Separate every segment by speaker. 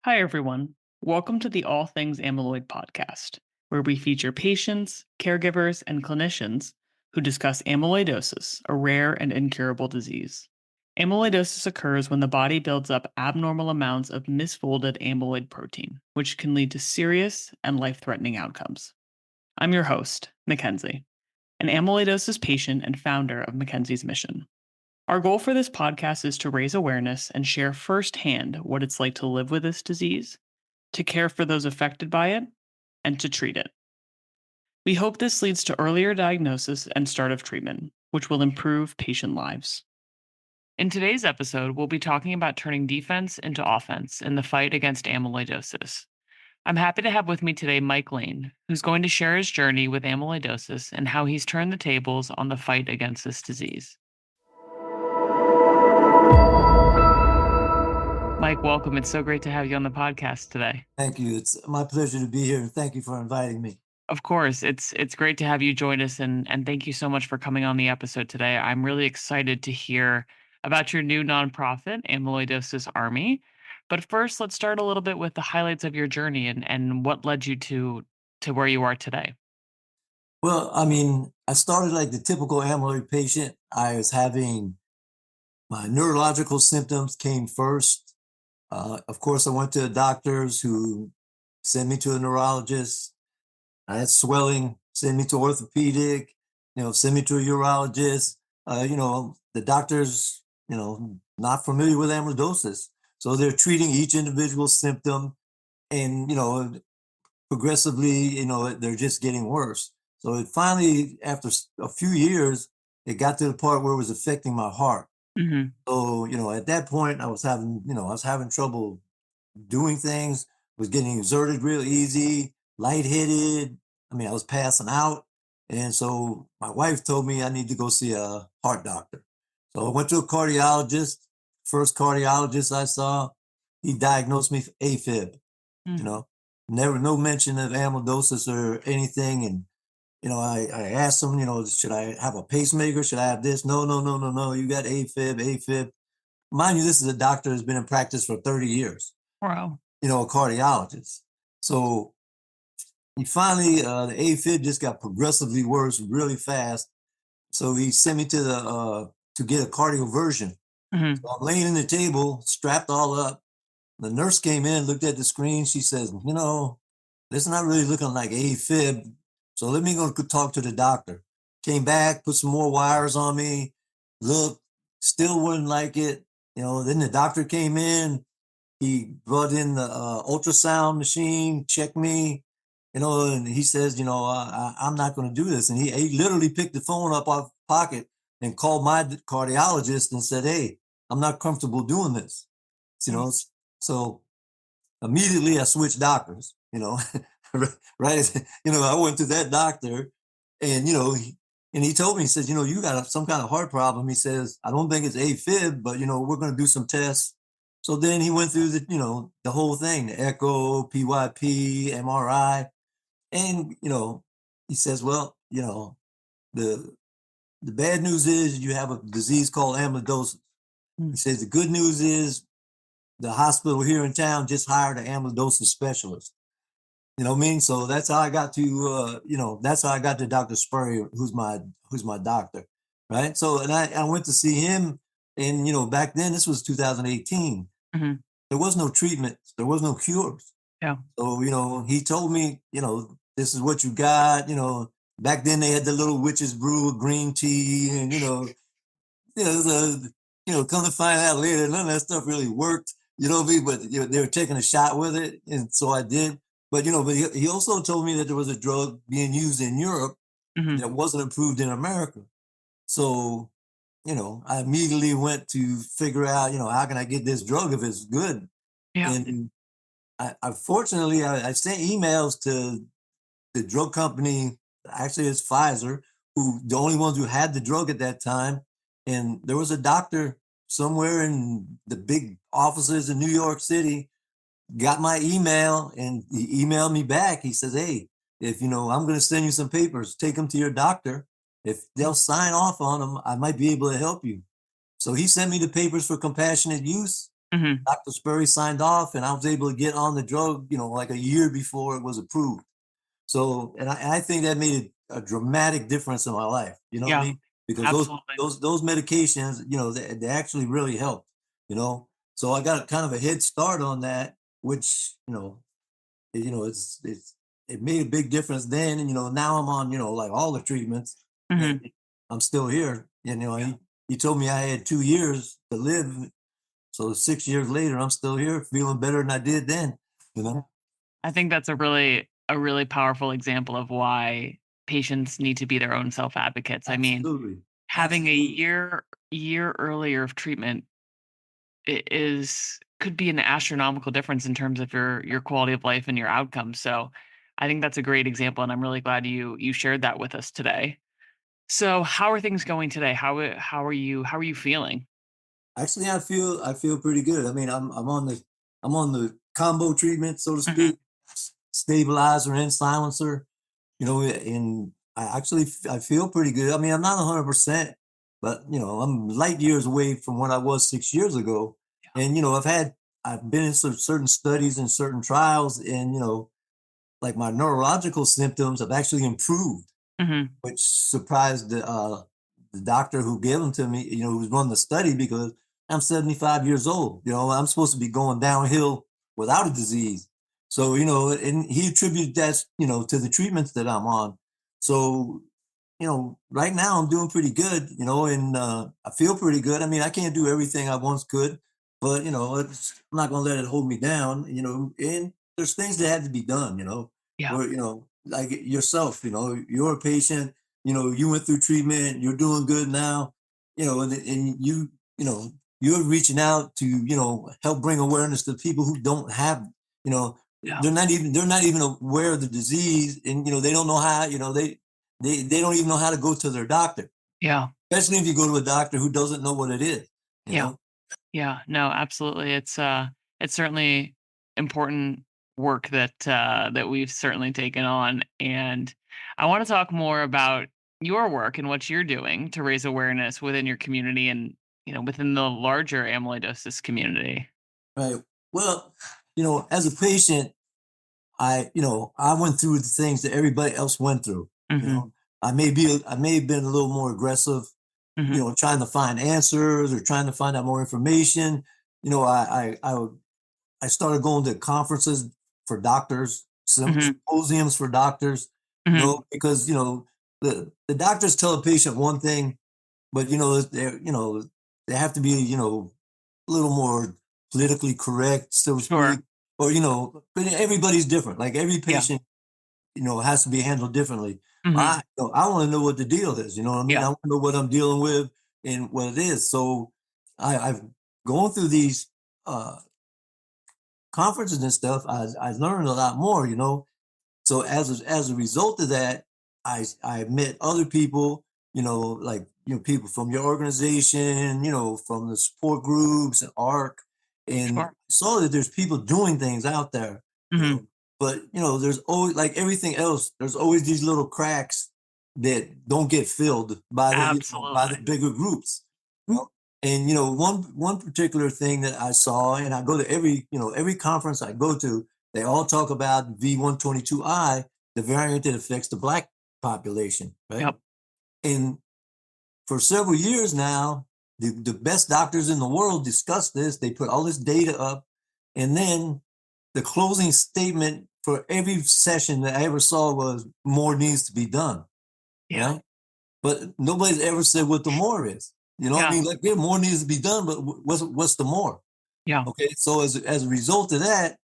Speaker 1: Hi, everyone. Welcome to the All Things Amyloid podcast, where we feature patients, caregivers, and clinicians who discuss amyloidosis, a rare and incurable disease. Amyloidosis occurs when the body builds up abnormal amounts of misfolded amyloid protein, which can lead to serious and life threatening outcomes. I'm your host, Mackenzie, an amyloidosis patient and founder of Mackenzie's Mission. Our goal for this podcast is to raise awareness and share firsthand what it's like to live with this disease, to care for those affected by it, and to treat it. We hope this leads to earlier diagnosis and start of treatment, which will improve patient lives. In today's episode, we'll be talking about turning defense into offense in the fight against amyloidosis. I'm happy to have with me today Mike Lane, who's going to share his journey with amyloidosis and how he's turned the tables on the fight against this disease. Mike, welcome. It's so great to have you on the podcast today.
Speaker 2: Thank you. It's my pleasure to be here, and thank you for inviting me.
Speaker 1: Of course, it's great to have you join us, and thank you so much for coming on the episode today. I'm really excited to hear about your new nonprofit, Amyloidosis Army. But first, let's start a little bit with the highlights of your journey and what led you to where you are today.
Speaker 2: Well, I started like the typical amyloid patient. I was having my neurological symptoms came first. Of course, I went to the doctors who sent me to a neurologist. I had swelling, sent me to orthopedic, sent me to a urologist. The doctors, not familiar with amyloidosis. So they're treating each individual symptom and, progressively, they're just getting worse. So it finally, after a few years, it got to the part where it was affecting my heart.
Speaker 1: Mm-hmm.
Speaker 2: So, at that point I was having trouble doing things, was getting exerted real easy, lightheaded. I was passing out. And so my wife told me I need to go see a heart doctor. So I went to a cardiologist. First cardiologist I saw, he diagnosed me AFib, never, no mention of amyloidosis or anything. And, I asked him, should I have a pacemaker? Should I have this? No. You got AFib. Mind you, this is a doctor who's been in practice for 30 years.
Speaker 1: Wow.
Speaker 2: A cardiologist. So he finally, the AFib just got progressively worse really fast. So he sent me to get a cardioversion.
Speaker 1: Mm-hmm.
Speaker 2: So I'm laying in the table, strapped all up. The nurse came in, looked at the screen. She says, this is not really looking like AFib. So let me go talk to the doctor. Came back, put some more wires on me, looked, still wouldn't like it. Then the doctor came in. He brought in the ultrasound machine, checked me, and he says, I'm not going to do this. And he literally picked the phone up off pocket and called my cardiologist and said, hey, I'm not comfortable doing this. So immediately I switched doctors, right. I went to that doctor and, and he told me, he says, you got some kind of heart problem. He says, I don't think it's AFib, but, we're going to do some tests. So then he went through the whole thing, the echo, PYP, MRI. And, he says, well, the bad news is you have a disease called amyloidosis. He says, the good news is the hospital here in town just hired an amyloidosis specialist. You know what I mean? So that's how I got to, that's how I got to Dr. Spurrier, who's my doctor, right? So, and I went to see him, and, back then, this was 2018.
Speaker 1: Mm-hmm.
Speaker 2: There was no treatment. There was no cures.
Speaker 1: Yeah.
Speaker 2: So, he told me, this is what you got. Back then they had the little witch's brew of green tea and, come to find out later, none of that stuff really worked, what I mean? But they were taking a shot with it. And so I did. But, but he also told me that there was a drug being used in Europe that wasn't approved in America. So, I immediately went to figure out, how can I get this drug if it's good?
Speaker 1: Yeah.
Speaker 2: And fortunately, I sent emails to the drug company, actually it's Pfizer, who the only ones who had the drug at that time. And there was a doctor somewhere in the big offices in New York City, got my email, and he emailed me back. He says, hey, if, I'm going to send you some papers, take them to your doctor. If they'll sign off on them, I might be able to help you. So he sent me the papers for compassionate use.
Speaker 1: Mhm.
Speaker 2: Dr. Sperry signed off, and I was able to get on the drug, like a year before it was approved. So, and I think that made a dramatic difference in my life. You know what I
Speaker 1: Yeah,
Speaker 2: mean? Because those
Speaker 1: absolutely.
Speaker 2: those those medications, they actually really help. You know, so I got kind of a head start on that, which it made a big difference then. And now I'm on like all the treatments, and
Speaker 1: Mhm.
Speaker 2: I'm still here.
Speaker 1: Yeah.
Speaker 2: He told me I had 2 years to live, so 6 years later, I'm still here, feeling better than I did then. You know,
Speaker 1: I think that's a really powerful example of why patients need to be their own self advocates. I mean,
Speaker 2: absolutely,
Speaker 1: having a
Speaker 2: absolutely,
Speaker 1: year earlier of treatment is could be an astronomical difference in terms of your quality of life and your outcomes. So, I think that's a great example, and I'm really glad you shared that with us today. So, how are things going today? How are you feeling?
Speaker 2: actually, I feel pretty good. I mean, I'm on the combo treatment, so to
Speaker 1: Mhm.
Speaker 2: speak, stabilizer and silencer. And I feel pretty good. I mean, I'm not 100%, but I'm light years away from what I was 6 years ago. And I've been in certain studies and certain trials, and like my neurological symptoms have actually improved,
Speaker 1: Mhm.
Speaker 2: which surprised the doctor who gave them to me, who's run the study, because I'm 75 years old. I'm supposed to be going downhill without a disease. So, and he attributed that, to the treatments that I'm on. So, right now I'm doing pretty good, and I feel pretty good. I mean, I can't do everything I once could, but, I'm not going to let it hold me down, and there's things that had to be done,
Speaker 1: Yeah.
Speaker 2: where, like yourself, you're a patient, you went through treatment, you're doing good now, and you're reaching out to, help bring awareness to people who don't have, you know,
Speaker 1: Yeah.
Speaker 2: they're not even aware of the disease, and, they don't know how, they don't even know how to go to their doctor,
Speaker 1: Yeah.
Speaker 2: especially if you go to a doctor who doesn't know what it is, you
Speaker 1: Yeah.
Speaker 2: know?
Speaker 1: Yeah, no, absolutely. It's certainly important work that we've certainly taken on, and I want to talk more about your work and what you're doing to raise awareness within your community and within the larger amyloidosis community.
Speaker 2: Right. Well, as a patient, I went through the things that everybody else went through. You
Speaker 1: Hmm.
Speaker 2: know, I may have been a little more aggressive,
Speaker 1: Hmm.
Speaker 2: trying to find answers or trying to find out more information. I started going to conferences for doctors, some
Speaker 1: Hmm.
Speaker 2: symposiums for doctors,
Speaker 1: Hmm.
Speaker 2: because the doctors tell a patient one thing, but they have to be a little more politically correct, so to
Speaker 1: Sure.
Speaker 2: speak, or but everybody's different. Like every
Speaker 1: Yeah.
Speaker 2: patient, has to be handled differently.
Speaker 1: Hmm.
Speaker 2: I want to know what the deal is. You know what I mean?
Speaker 1: Yeah.
Speaker 2: I want to know what I'm dealing with and what it is. So I've gone through these uh, conferences and stuff. I learned a lot more. So as a result of that, I met other people, like people from your organization, from the support groups and ARC, and
Speaker 1: Sure.
Speaker 2: saw that there's people doing things out there, you
Speaker 1: Hmm.
Speaker 2: know. But there's always, like everything else, there's always these little cracks that don't get filled by the
Speaker 1: Absolutely.
Speaker 2: bigger groups. And one particular thing that I saw, and I go to every conference I go to, they all talk about V122I, the variant that affects the black population, right?
Speaker 1: Yep.
Speaker 2: And for several years now, the best doctors in the world discuss this. They put all this data up, and then the closing statement for every session that I ever saw was more needs to be done,
Speaker 1: Yeah.
Speaker 2: right? But nobody's ever said what the more is. You know what I
Speaker 1: Yeah.
Speaker 2: mean? Like, yeah, more needs to be done, but what's the more?
Speaker 1: Yeah.
Speaker 2: Okay, so as a result of that,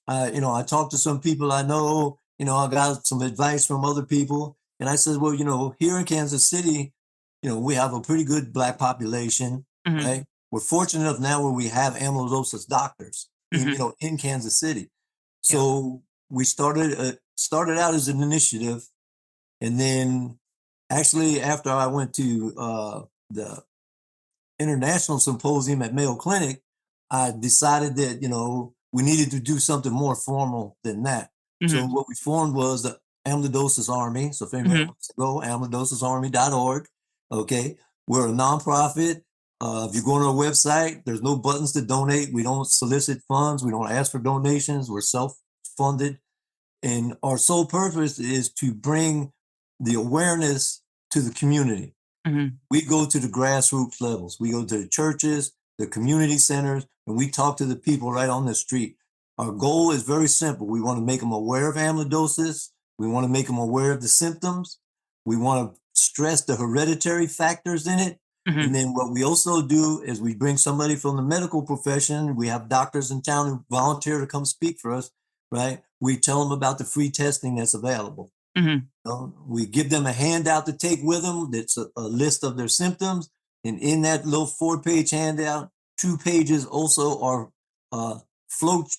Speaker 2: I talked to some people I know. I got some advice from other people, and I said, well, here in Kansas City, we have a pretty good black population,
Speaker 1: Hmm.
Speaker 2: right? We're fortunate enough now where we have amyloidosis doctors in
Speaker 1: Hmm.
Speaker 2: in Kansas City.
Speaker 1: Yeah.
Speaker 2: So we started out as an initiative, and then actually after I went to the international symposium at Mayo Clinic, I decided that, we needed to do something more formal than that. So
Speaker 1: Hmm.
Speaker 2: what we formed was the Amyloidosis Army. So if anybody
Speaker 1: Hmm.
Speaker 2: wants to go, amyloidosisarmy.org. Okay. We're a nonprofit. If you go on our website, there's no buttons to donate. We don't solicit funds. We don't ask for donations. We're self-funded. And our sole purpose is to bring the awareness to the community.
Speaker 1: Hmm.
Speaker 2: We go to the grassroots levels. We go to the churches, the community centers, and we talk to the people right on the street. Our goal is very simple. We want to make them aware of amyloidosis. We want to make them aware of the symptoms. We want to stress the hereditary factors in it.
Speaker 1: Hmm.
Speaker 2: And then what we also do is we bring somebody from the medical profession. We have doctors in town who volunteer to come speak for us, right? We tell them about the free testing that's available.
Speaker 1: Hmm.
Speaker 2: We give them a handout to take with them that's a list of their symptoms. And in that little 4-page handout, 2 pages also are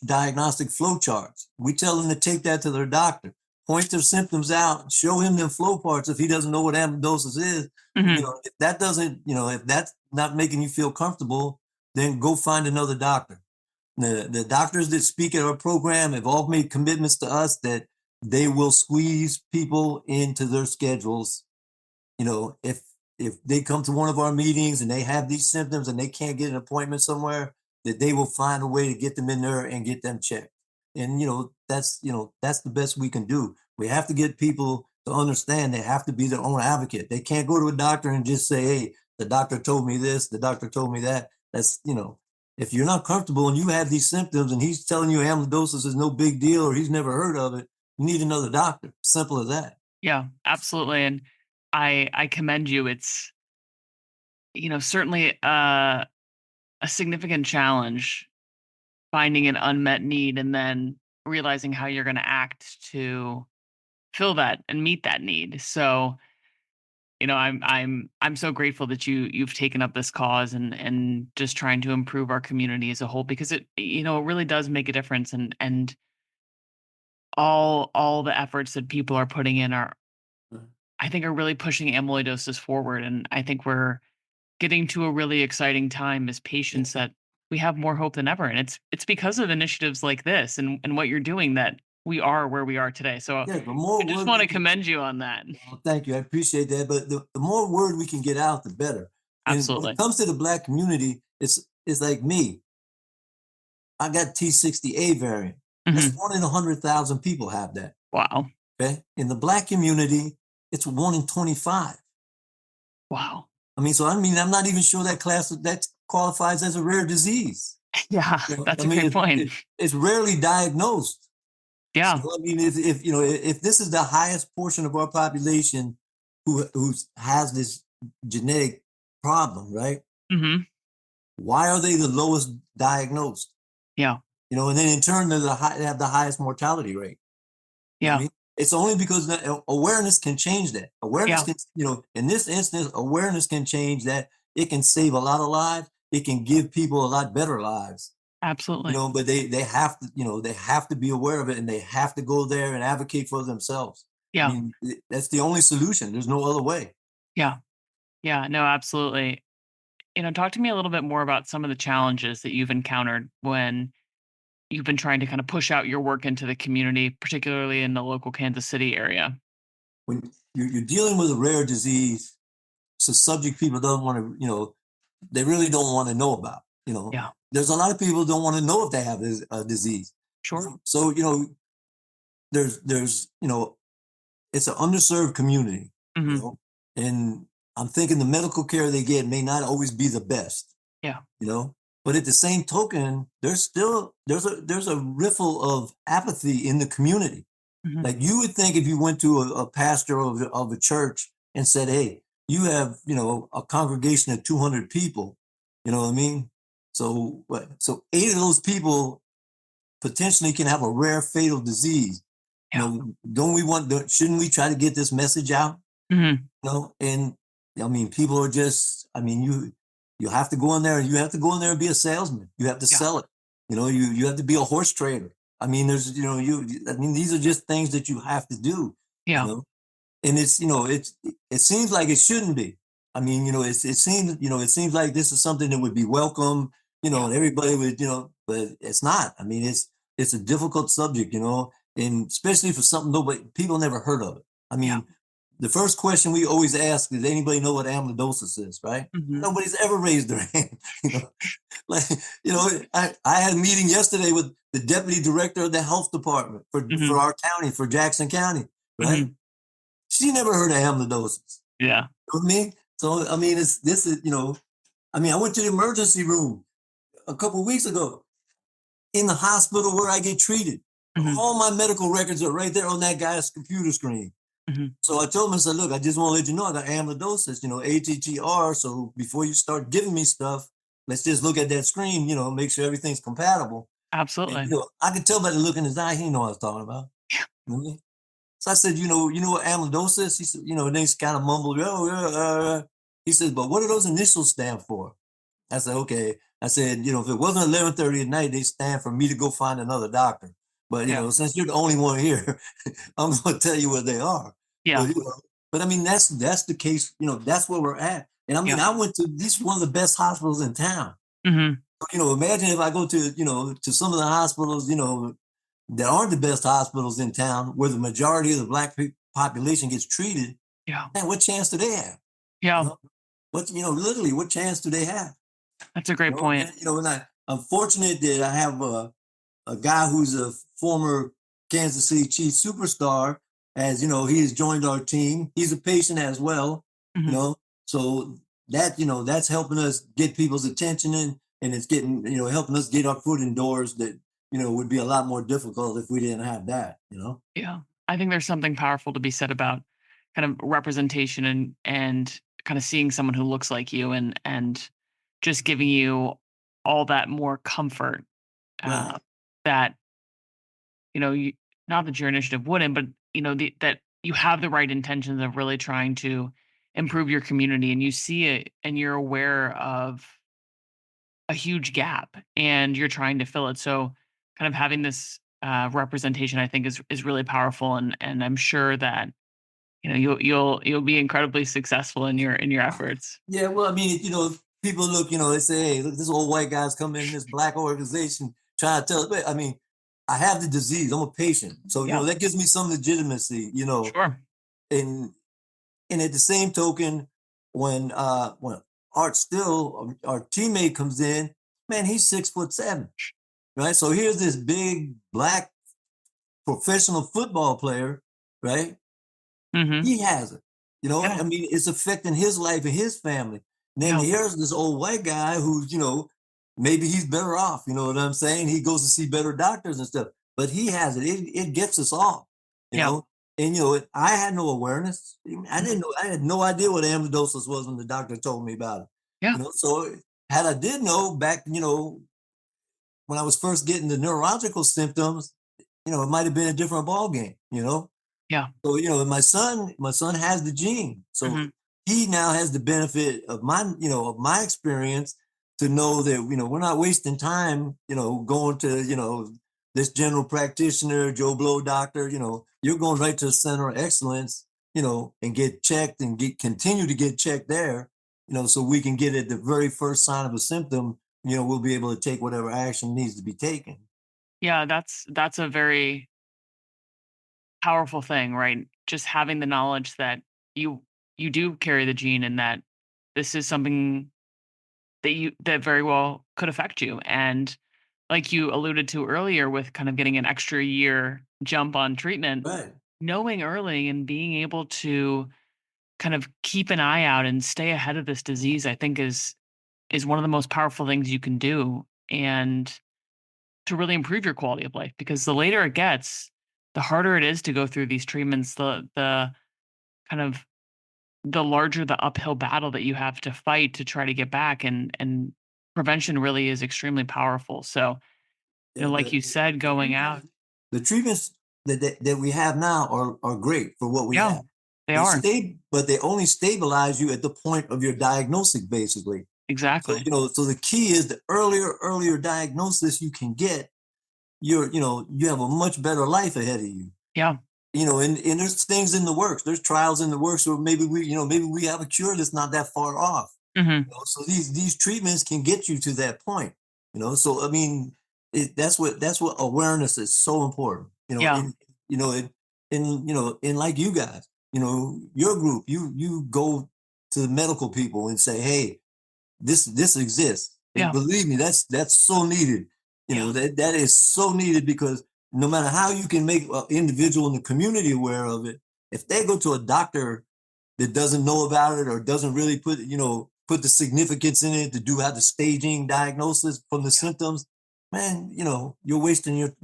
Speaker 2: diagnostic flow charts. We tell them to take that to their doctor, point their symptoms out, show him them flow parts if he doesn't know what amyloidosis is.
Speaker 1: Hmm.
Speaker 2: If that doesn't, if that's not making you feel comfortable, then go find another doctor. The doctors that speak at our program have all made commitments to us that they will squeeze people into their schedules. If they come to one of our meetings and they have these symptoms and they can't get an appointment somewhere, that they will find a way to get them in there and get them checked. And that's the best we can do. We have to get people to understand they have to be their own advocate. They can't go to a doctor and just say, hey, the doctor told me this, the doctor told me that. That's, if you're not comfortable and you have these symptoms and he's telling you amyloidosis is no big deal or he's never heard of it, you need another doctor. Simple as that.
Speaker 1: Yeah, absolutely. And I commend you. It's, certainly a significant challenge finding an unmet need and then realizing how you're going to act to fill that and meet that need. So, I'm so grateful that you've taken up this cause and just trying to improve our community as a whole, because it really does make a difference. And all the efforts that people are putting in are, I think, are really pushing amyloidosis forward. And I think we're getting to a really exciting time as
Speaker 2: Yeah.
Speaker 1: patients that we have more hope than ever. And it's because of initiatives like this and what you're doing that we are where we are today. So
Speaker 2: Yeah, the
Speaker 1: I
Speaker 2: more
Speaker 1: just
Speaker 2: word
Speaker 1: want
Speaker 2: we
Speaker 1: to
Speaker 2: can,
Speaker 1: commend you on that.
Speaker 2: thank you, I appreciate that. But the more word we can get out, the better. And when it
Speaker 1: Absolutely.
Speaker 2: comes to the Black community, it's like me. I got T60A variant. That's
Speaker 1: Hmm.
Speaker 2: 1 in 100,000 people have that.
Speaker 1: Wow.
Speaker 2: Okay, in the Black community, it's 1 in 25.
Speaker 1: Wow.
Speaker 2: I'm not even sure that qualifies as a rare disease.
Speaker 1: Yeah, that's a great point.
Speaker 2: It's rarely diagnosed. So
Speaker 1: Yeah.
Speaker 2: if this is the highest portion of our population who has this genetic problem, right?
Speaker 1: Hmm.
Speaker 2: Why are they the lowest diagnosed?
Speaker 1: Yeah.
Speaker 2: And then in turn they have the highest mortality rate. You know what I
Speaker 1: Yeah.
Speaker 2: mean? It's only because awareness can change that. Awareness
Speaker 1: Yeah.
Speaker 2: can, in this instance, awareness can change that. It can save a lot of lives. It can give people a lot better lives.
Speaker 1: Absolutely.
Speaker 2: But they have to, they have to be aware of it and they have to go there and advocate for themselves. I
Speaker 1: Yeah.
Speaker 2: mean, that's the only solution. There's no other way.
Speaker 1: Yeah. Yeah. No, absolutely. Talk to me a little bit more about some of the challenges that you've encountered when you've been trying to kind of push out your work into the community, particularly in the local Kansas City area.
Speaker 2: When you're dealing with a rare disease, it's a subject people don't want to, they really don't want to know about.
Speaker 1: Yeah.
Speaker 2: There's a lot of people who don't want to know if they have this disease.
Speaker 1: Sure.
Speaker 2: So, there's it's an underserved community, you
Speaker 1: Hmm.
Speaker 2: know, and I'm thinking the medical care they get may not always be the best,
Speaker 1: Yeah.
Speaker 2: you know. But at the same token, there's a riffle of apathy in the community.
Speaker 1: Hmm.
Speaker 2: Like you would think if you went to a pastor of a church and said, "Hey, you have a congregation of 200 people," you know what I mean? So what? So 8 of those people potentially can have a rare fatal disease.
Speaker 1: Yeah.
Speaker 2: Shouldn't we try to get this message out?
Speaker 1: Hmm.
Speaker 2: And people are just, you have to go in there and you have to go in there and be a salesman. You have to
Speaker 1: Yeah.
Speaker 2: sell it. You have to be a horse trader. These are just things that you have to do, you
Speaker 1: Yeah.
Speaker 2: know, and it seems like it shouldn't be. It seems like this is something that would be welcome,
Speaker 1: Yeah.
Speaker 2: and everybody would, but it's not. It's a difficult subject, and especially for something people never heard of it. I
Speaker 1: Yeah.
Speaker 2: mean, the first question we always ask is, anybody know what amyloidosis is, right?
Speaker 1: Hmm.
Speaker 2: Nobody's ever raised their hand. You know, like, I had a meeting yesterday with the deputy director of the health department for
Speaker 1: Hmm.
Speaker 2: our county, for Jackson County, right?
Speaker 1: Hmm.
Speaker 2: She never heard of amyloidosis.
Speaker 1: Yeah.
Speaker 2: You know what I mean? So, I mean, this is, I mean, I went to the emergency room a couple of weeks ago in the hospital where I get treated.
Speaker 1: Hmm.
Speaker 2: All my medical records are right there on that guy's computer screen.
Speaker 1: Hmm.
Speaker 2: So I told him, I said, look, I just want to let you know I got amyloidosis, ATTR. So before you start giving me stuff, let's just look at that screen, make sure everything's compatible. And,
Speaker 1: Absolutely.
Speaker 2: I could tell by the look in his eye, he knew what I was talking about. You know what I mean? So I said, you know what amyloidosis? He said, and they kind of mumbled, oh, yeah. He said, but what do those initials stand for? I said, okay. I said, if it wasn't 11:30 at night, they stand for me to go find another doctor. But,
Speaker 1: Yeah.
Speaker 2: since you're the only one here, I'm going to tell you what they are. But,
Speaker 1: Yeah.
Speaker 2: but I mean, that's the case, that's where we're at. And I mean,
Speaker 1: Yeah.
Speaker 2: I went to this one of the best hospitals in town.
Speaker 1: Hmm.
Speaker 2: Imagine if I go to, to some of the hospitals, that aren't the best hospitals in town where the majority of the Black population gets treated.
Speaker 1: Yeah.
Speaker 2: Man, what chance do they have? You
Speaker 1: Yeah.
Speaker 2: know, literally, what chance do they have?
Speaker 1: That's a great point.
Speaker 2: And, and I'm fortunate that I have a guy who's a former Kansas City Chiefs superstar. As he has joined our team. He's a patient as well. You
Speaker 1: Hmm.
Speaker 2: know, so that that's helping us get people's attention and it's getting helping us get our foot indoors. That would be a lot more difficult if we didn't have that.
Speaker 1: Yeah. I think there's something powerful to be said about kind of representation and kind of seeing someone who looks like you and just giving you all that more comfort
Speaker 2: Right.
Speaker 1: that you not that your initiative wouldn't, but that you have the right intentions of really trying to improve your community, and you see it and you're aware of a huge gap and you're trying to fill it. So kind of having this representation, I think, is really powerful, and I'm sure that you'll be incredibly successful in your efforts.
Speaker 2: Yeah, well, I mean, people look, they say, hey, look, this old white guy's coming in this Black organization trying to tell us. But I mean, I have the disease. I'm a patient. So,
Speaker 1: Yeah.
Speaker 2: that gives me some legitimacy,
Speaker 1: Sure.
Speaker 2: and at the same token, when Art Still, our teammate, comes in, man, he's 6'7", right? So here's this big Black professional football player, right?
Speaker 1: Hmm.
Speaker 2: He has it.
Speaker 1: Yeah.
Speaker 2: I mean, it's affecting his life and his family. And then
Speaker 1: Yeah.
Speaker 2: here's this old white guy who's, maybe he's better off. You know what I'm saying? He goes to see better doctors and stuff, but he has it. It gets us all, you
Speaker 1: Yeah.
Speaker 2: know. And I had no awareness. I
Speaker 1: Mhm.
Speaker 2: didn't know. I had no idea what amyloidosis was when the doctor told me about it.
Speaker 1: Yeah.
Speaker 2: So had I did know back, when I was first getting the neurological symptoms, it might have been a different ball game.
Speaker 1: Yeah.
Speaker 2: So, my son has the gene. So
Speaker 1: Hmm.
Speaker 2: he now has the benefit of my experience to know that, we're not wasting time, going to, this general practitioner, Joe Blow doctor, you're going right to the center of excellence, and get checked and continue to get checked there, so we can get at the very first sign of a symptom, we'll be able to take whatever action needs to be taken.
Speaker 1: Yeah. That's a very powerful thing, right? Just having the knowledge that you you do carry the gene and that this is something that very well could affect you. And like you alluded to earlier with kind of getting an extra year jump on treatment,
Speaker 2: Right.
Speaker 1: knowing early and being able to kind of keep an eye out and stay ahead of this disease, I think is one of the most powerful things you can do, and to really improve your quality of life, because the later it gets, the harder it is to go through these treatments, the kind of the larger the uphill battle that you have to fight to try to get back, and prevention really is extremely powerful. So,
Speaker 2: Yeah,
Speaker 1: like you said, going out.
Speaker 2: the treatments that we have now are great for what we
Speaker 1: Yeah,
Speaker 2: have.
Speaker 1: they are.
Speaker 2: But they only stabilize you at the point of your diagnosis, basically. So,
Speaker 1: Exactly.
Speaker 2: so the key is the earlier diagnosis you can get, you have a much better life ahead of you.
Speaker 1: Yeah.
Speaker 2: And there's things in the works. There's trials in the works, or maybe we have a cure that's not that far off.
Speaker 1: Mhm.
Speaker 2: So these treatments can get you to that point. So I mean, that's what awareness is so important.
Speaker 1: Yeah.
Speaker 2: In like you guys. your group, you go to the medical people and say, hey, this exists. And
Speaker 1: Yeah.
Speaker 2: believe me, that's so needed.
Speaker 1: Yeah.
Speaker 2: That is so needed, because no matter how you can make an individual in the community aware of it, if they go to a doctor that doesn't know about it or doesn't really put the significance in it to do have the staging diagnosis from the symptoms, man, you're wasting your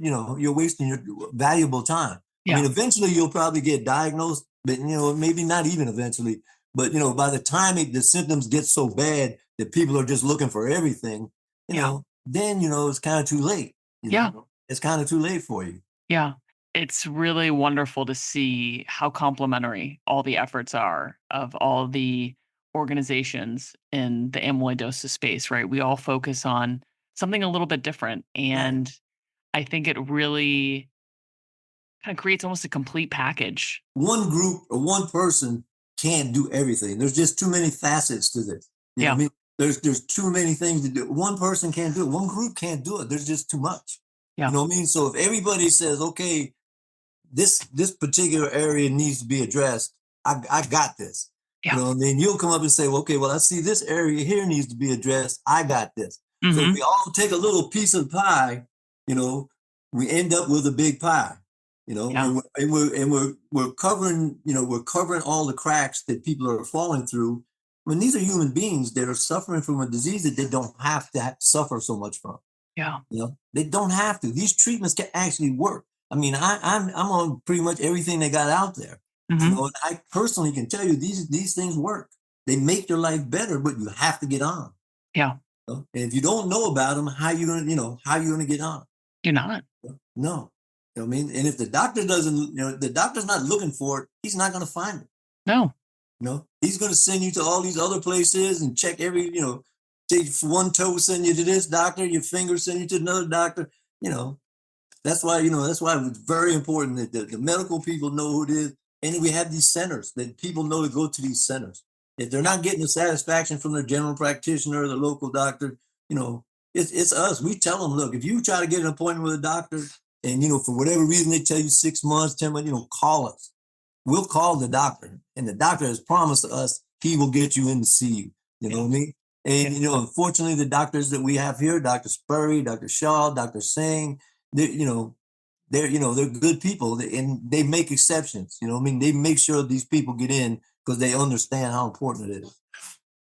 Speaker 2: valuable time. I mean,
Speaker 1: Yeah.
Speaker 2: eventually you'll probably get diagnosed, but maybe not even eventually. But by the time the symptoms get so bad that people are just looking for everything,
Speaker 1: Yeah.
Speaker 2: then it's kind of too late.
Speaker 1: Yeah.
Speaker 2: It's kind of too late for you.
Speaker 1: Yeah. It's really wonderful to see how complementary all the efforts are of all the organizations in the amyloidosis space, right? We all focus on something a little bit different.
Speaker 2: Right.
Speaker 1: And I think it really kind of creates almost a complete package.
Speaker 2: One group or one person can't do everything. There's just too many facets to this. You know what
Speaker 1: Yeah.
Speaker 2: I mean? There's too many things to do. One person can't do it. One group can't do it. There's just too much. You
Speaker 1: Yeah.
Speaker 2: know what I mean? So if everybody says, okay, this particular area needs to be addressed, I got this.
Speaker 1: Yeah.
Speaker 2: And then you'll come up and say, well, okay, well, I see this area here needs to be addressed. I got this. So if
Speaker 1: Hmm.
Speaker 2: we all take a little piece of the pie, you know, we end up with a big pie.
Speaker 1: Yeah.
Speaker 2: We're covering, we're covering all the cracks that people are falling through. I mean, these are human beings that are suffering from a disease that they don't have to suffer so much from.
Speaker 1: Yeah.
Speaker 2: They don't have to. These treatments can actually work. I mean, I'm on pretty much everything they got out there.
Speaker 1: Hmm.
Speaker 2: And I personally can tell you these things work. They make your life better, but you have to get on.
Speaker 1: Yeah.
Speaker 2: And if you don't know about them, how you gonna get on?
Speaker 1: You're not.
Speaker 2: No. You know what I mean? And if the doctor doesn't, the doctor's not looking for it, he's not gonna find it.
Speaker 1: No.
Speaker 2: He's gonna send you to all these other places and check take one toe, send you to this doctor, your finger send you to another doctor. You know, that's why it's very important that the medical people know who it is. And we have these centers that people know to go to these centers. If they're not getting the satisfaction from their general practitioner or the local doctor, it's us. We tell them, look, if you try to get an appointment with a doctor and, for whatever reason, they tell you 6 months, 10 months, call us. We'll call the doctor. And the doctor has promised us he will get you in to see you. You know what I mean? And, unfortunately, the doctors that we have here, Dr. Spurry, Dr. Shaw, Dr. Singh, they're good people, and they make exceptions. I mean, they make sure these people get in because they understand how important it is.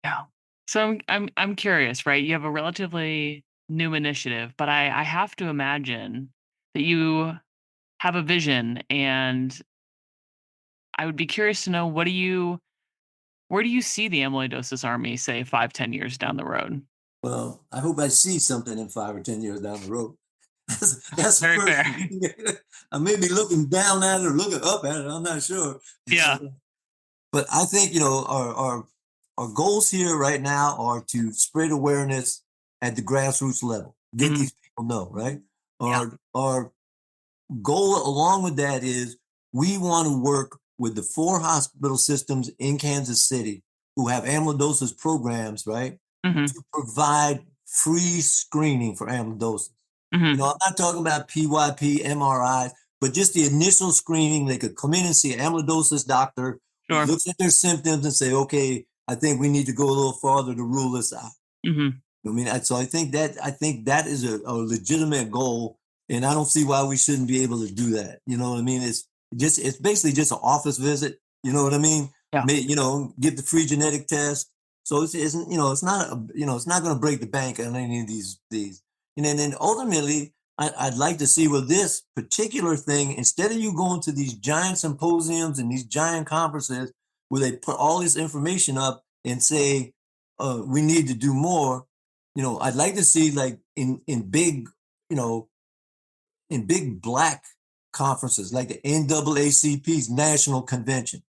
Speaker 1: Yeah. So I'm curious, right? You have a relatively new initiative, but I have to imagine that you have a vision, and I would be curious to know where do you see the amyloidosis army, say 5, 10 years down the road?
Speaker 2: Well, I hope I see something in 5 or 10 years down the road. That's the
Speaker 1: Very
Speaker 2: first
Speaker 1: fair.
Speaker 2: thing. I may be looking down at it or looking up at it. I'm not sure.
Speaker 1: Yeah.
Speaker 2: But I think our goals here right now are to spread awareness at the grassroots level. Get
Speaker 1: Mhm.
Speaker 2: these people know, right?
Speaker 1: Yeah.
Speaker 2: Our goal along with that is we want to work with the 4 hospital systems in Kansas City who have amyloidosis programs, right?
Speaker 1: Mhm.
Speaker 2: To provide free screening for amyloidosis.
Speaker 1: Mhm.
Speaker 2: I'm not talking about PYP, MRIs, but just the initial screening. They could come in and see an amyloidosis doctor who
Speaker 1: Sure.
Speaker 2: looks at their symptoms and say, okay, I think we need to go a little farther to rule this out.
Speaker 1: Mhm.
Speaker 2: I mean, so I think that is a legitimate goal, and I don't see why we shouldn't be able to do that. You know what I mean? It's basically just an office visit. You know what I mean?
Speaker 1: Yeah.
Speaker 2: Get the free genetic test. So it's not going to break the bank on any of these. And then ultimately, I'd like to see with this particular thing, instead of you going to these giant symposiums and these giant conferences where they put all this information up and say, we need to do more. I'd like to see, like, in big, in big black conferences like the NAACP's national convention,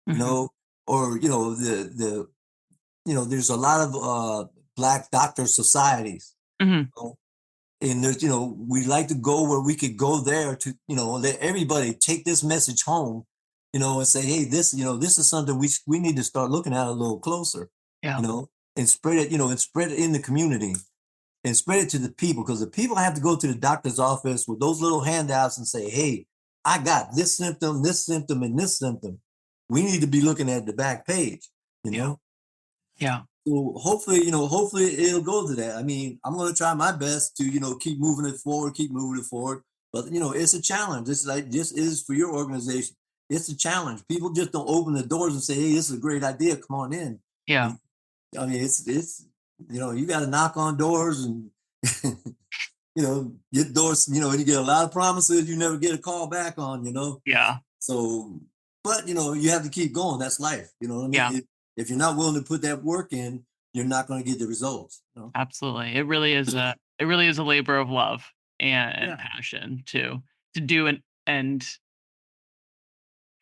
Speaker 1: Mhm.
Speaker 2: or there's a lot of black doctor societies.
Speaker 1: Mhm.
Speaker 2: You know, and there's we like to go where we could go there to let everybody take this message home, and say, hey, this is something we need to start looking at a little closer, you
Speaker 1: Yeah.
Speaker 2: know and spread it in the community and spread it to the people, because the people have to go to the doctor's office with those little handouts and say, hey, I got this symptom, and this symptom. we need to be looking at the back page, you
Speaker 1: Yeah.
Speaker 2: know?
Speaker 1: Yeah.
Speaker 2: So hopefully it'll go to that. I mean, I'm going to try my best to, keep moving it forward, keep moving it forward. But, it's a challenge. It's like, this is for your organization. It's a challenge. People just don't open the doors and say, hey, this is a great idea. Come on in.
Speaker 1: Yeah.
Speaker 2: And, I mean, it's, you got to knock on doors and, get doors, and you get a lot of promises you never get a call back on,
Speaker 1: Yeah.
Speaker 2: So, but you have to keep going. That's life. You know what I mean?
Speaker 1: Yeah.
Speaker 2: If you're not willing to put that work in, you're not going to get the results.
Speaker 1: Absolutely. It really is a labor of love and
Speaker 2: Yeah.
Speaker 1: passion to do and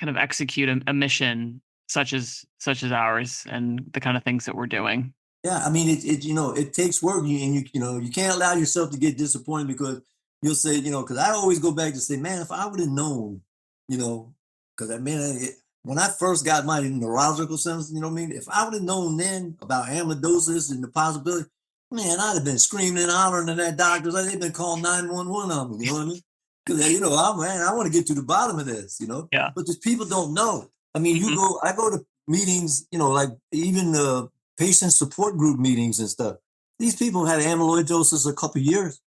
Speaker 1: kind of execute a mission such as ours and the kind of things that we're doing.
Speaker 2: Yeah, I mean, it takes work, and you can't allow yourself to get disappointed because you'll say, because I always go back to say, man, if I would have known, because I mean, when I first got my neurological symptoms, you know what I mean, if I would have known then about amyloidosis and the possibility, man, I'd have been screaming and hollering at that doctors like they've been calling 911 on me. You know what I mean? Because I want to get to the bottom of this,
Speaker 1: Yeah.
Speaker 2: but just people don't know. I mean,
Speaker 1: Mhm.
Speaker 2: I go to meetings, like even the patient support group meetings and stuff. These people had amyloidosis a couple of years,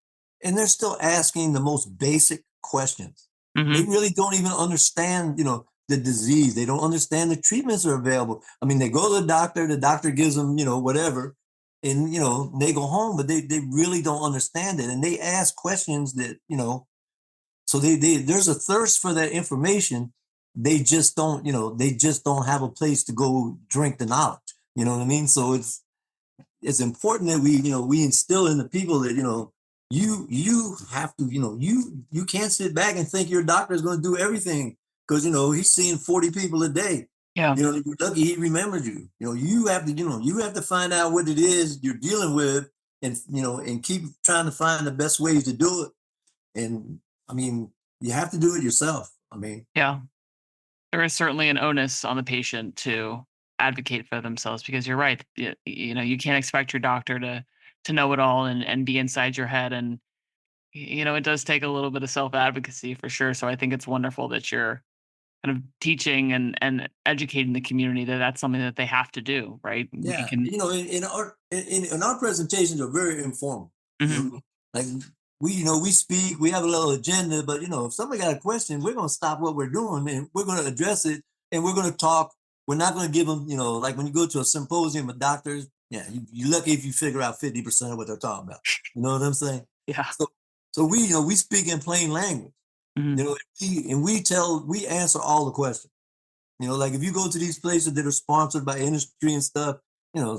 Speaker 2: and they're still asking the most basic questions. They
Speaker 1: Mhm.
Speaker 2: really don't even understand, the disease. They don't understand the treatments are available. I mean, they go to the doctor gives them, whatever, and they go home, but they really don't understand it. And they ask questions that, so they there's a thirst for that information. They just don't have a place to go drink the knowledge. You know what I mean? So it's important that we instill in the people that you have to you can't sit back and think your doctor is going to do everything because he's seeing 40 people a day.
Speaker 1: Yeah.
Speaker 2: You're lucky he remembered you. You have to find out what it is you're dealing with, and keep trying to find the best ways to do it. And I mean, you have to do it yourself. I mean,
Speaker 1: Yeah. There is certainly an onus on the patient to advocate for themselves because you're right. You can't expect your doctor to know it all and be inside your head. And it does take a little bit of self advocacy for sure. So I think it's wonderful that you're kind of teaching and educating the community that that's something that they have to do. Right? We
Speaker 2: yeah,
Speaker 1: can.
Speaker 2: in our presentations are very informal.
Speaker 1: Mhm.
Speaker 2: Like we speak, we have a little agenda, but if somebody got a question, we're gonna stop what we're doing and we're gonna address it, and we're gonna talk. We're not gonna give them, like when you go to a symposium of doctors, yeah, you're lucky if you figure out 50% of what they're talking about. You know what I'm saying?
Speaker 1: Yeah.
Speaker 2: So, so we speak in plain language.
Speaker 1: Mhm.
Speaker 2: We answer all the questions. Like if you go to these places that are sponsored by industry and stuff,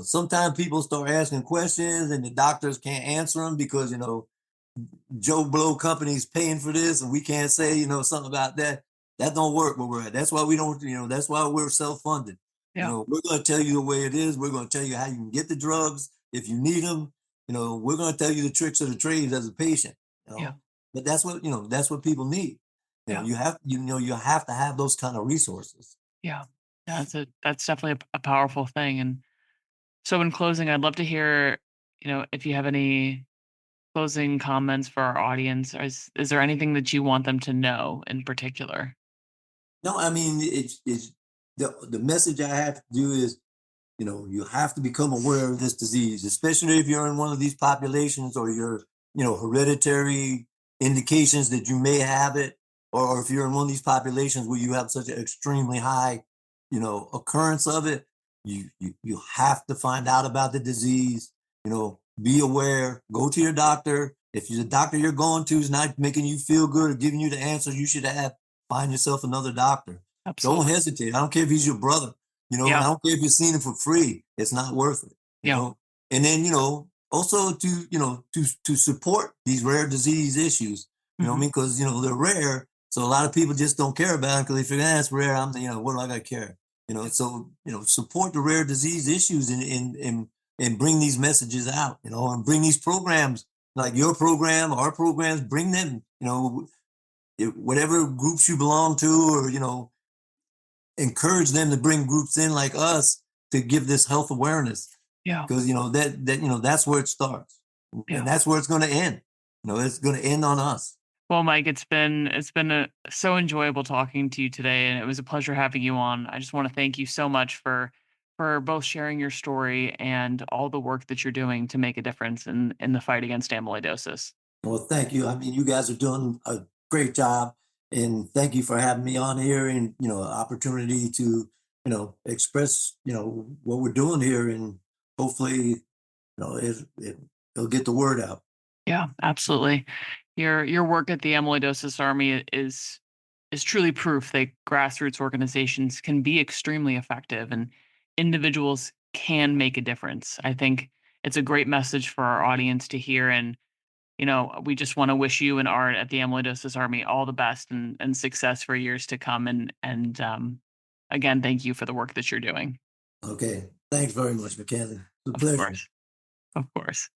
Speaker 2: sometimes people start asking questions and the doctors can't answer them because, Joe Blow company's paying for this and we can't say, something about that. That don't work where we're at. That's why we don't, that's why we're self-funded.
Speaker 1: Yeah.
Speaker 2: We're going to tell you the way it is. We're going to tell you how you can get the drugs if you need them. We're going to tell you the tricks of the trade as a patient,
Speaker 1: Yeah.
Speaker 2: but that's what people need.
Speaker 1: Yeah.
Speaker 2: You have to have those kind of resources.
Speaker 1: Yeah. Yeah. That's definitely a powerful thing. And so in closing, I'd love to hear, if you have any closing comments for our audience. Is there anything that you want them to know in particular?
Speaker 2: No, I mean it's the message I have to do is you have to become aware of this disease, especially if you're in one of these populations or you're hereditary indications that you may have it, or if you're in one of these populations where you have such an extremely high occurrence of it. You have to find out about the disease. Be aware. Go to your doctor. If the doctor you're going to is not making you feel good or giving you the answers you should have, find yourself another doctor. Don't
Speaker 1: Absolutely.
Speaker 2: hesitate. I don't care if he's your brother. I
Speaker 1: Yeah.
Speaker 2: don't care if you're seeing him for free. It's not worth it.
Speaker 1: Yeah.
Speaker 2: And then also to support these rare disease issues. You know what I
Speaker 1: Mhm.
Speaker 2: mean? Because they're rare, so a lot of people just don't care about it because they figure that's rare. What do I got to care? So support the rare disease issues and bring these messages out. And bring these programs like your program, our programs. Bring them. Whatever groups you belong to, or encourage them to bring groups in like us to give this health awareness
Speaker 1: Yeah.
Speaker 2: because that's where it starts
Speaker 1: Yeah.
Speaker 2: and that's where it's going to end. It's going to end on us.
Speaker 1: Well, Mike, it's been so enjoyable talking to you today, and it was a pleasure having you on. I just want to thank you so much for both sharing your story and all the work that you're doing to make a difference in the fight against amyloidosis.
Speaker 2: Well, thank you. I mean, you guys are doing a great job, and thank you for having me on here and, opportunity to, express, what we're doing here, and hopefully, it'll get the word out.
Speaker 1: Yeah, absolutely. Your work at the Amyloidosis Army is truly proof that grassroots organizations can be extremely effective and individuals can make a difference. I think it's a great message for our audience to hear, and we just want to wish you and Art at the Amyloidosis Army all the best and success for years to come. And again, thank you for the work that you're doing.
Speaker 2: Okay. Thanks very much, Mackenzie. It's a
Speaker 1: Of
Speaker 2: pleasure.
Speaker 1: course, of course.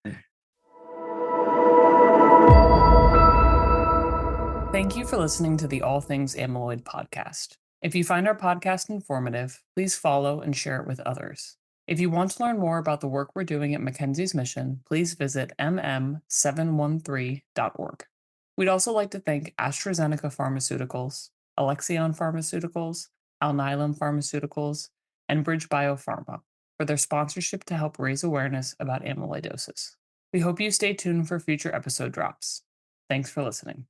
Speaker 1: Thank you for listening to the All Things Amyloid podcast. If you find our podcast informative, please follow and share it with others. If you want to learn more about the work we're doing at Mackenzie's Mission, please visit mm713.org. We'd also like to thank AstraZeneca Pharmaceuticals, Alexion Pharmaceuticals, Alnylam Pharmaceuticals, and Bridge Biopharma for their sponsorship to help raise awareness about amyloidosis. We hope you stay tuned for future episode drops. Thanks for listening.